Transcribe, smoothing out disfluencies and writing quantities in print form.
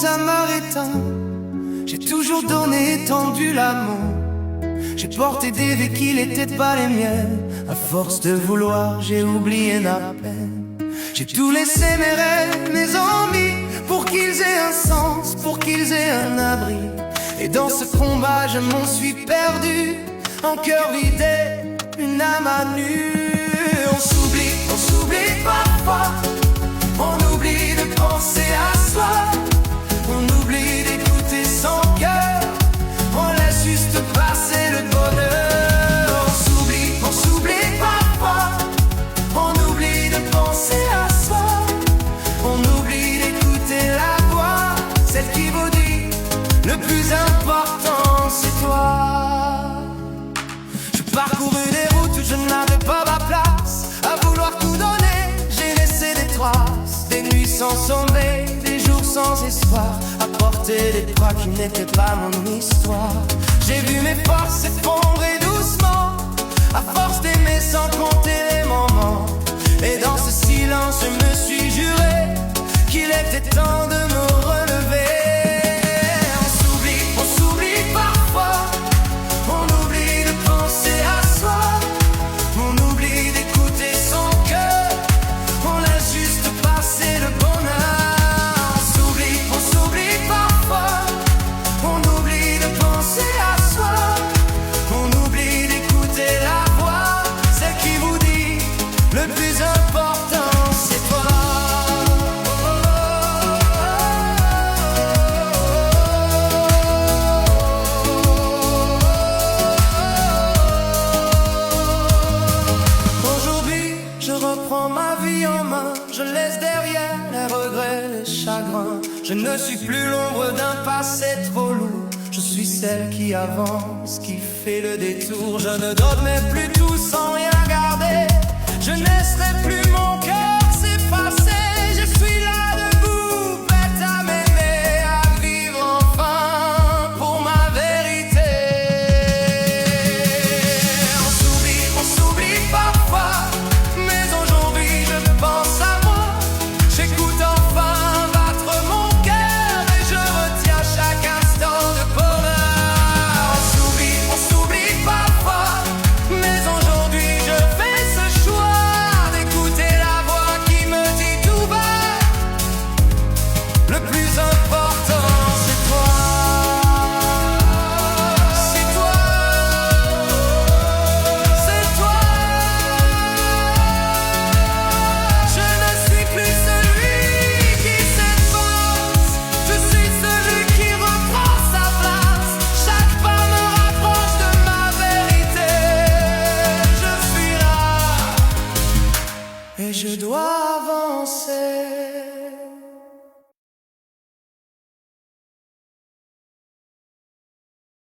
ça m'arrêtant. J'ai toujours donné, tendu l'amour. J'ai porté des vies qui n'étaient pas les miennes. À force de vouloir, j'ai oublié ma peine. J'ai tout laissé, mes rêves, mes envies, pour qu'ils aient un sens, pour qu'ils aient un abri. Et dans ce combat, je m'en suis perdu, un cœur vidé, une âme à nu. On s'oublie parfois. On oublie de penser à soi. On oublie d'écouter son cœur. On laisse juste passer le bonheur. On s'oublie parfois. On oublie de penser à soi. On oublie d'écouter la voix, celle qui vous dit le plus important c'est toi. Je parcourais des routes où je n'avais pas ma place. À vouloir tout donner, j'ai laissé des traces. Des nuits sans sommeil, des jours sans espoir, à porter des bras qui n'étaient pas mon histoire. J'ai vu mes forces s'effondrer doucement, à force d'aimer sans compter les moments. Et dans ce silence, je me suis juré qu'il était temps de me relever. On s'oublie parfois. On oublie de penser à soi. On oublie d'écouter son cœur. On laisse juste passer le bonheur. On s'oublie parfois. On oublie de penser à soi. On oublie d'écouter la voix, celle qui vous dit le plus important c'est toi. Aujourd'hui, je reprends ma vie en main. Je laisse derrière les regrets, les chagrins. Je ne suis plus l'ombre d'un passé trop lourd. Je suis celle qui avance, qui fait le détour. Je ne dormais plus tout sans rien garder. Je ne laisserai plus mon cœur s'effacer. Je suis là debout, prête à m'aimer, à vivre enfin pour ma vérité. On s'oublie parfois, mais aujourd'hui je pense à moi. J'écoute enfin battre mon cœur et je retiens chaque instant de bonheur. On s'oublie parfois, mais aujourd'hui je fais ce choix d'écouter la voix qui me dit tout bas le plus important c'est toi. C'est toi. C'est toi. Je ne suis plus celui qui s'efface. Je suis celui qui reprend sa place. Chaque pas me rapproche de ma vérité. Je suis là et je dois avancer.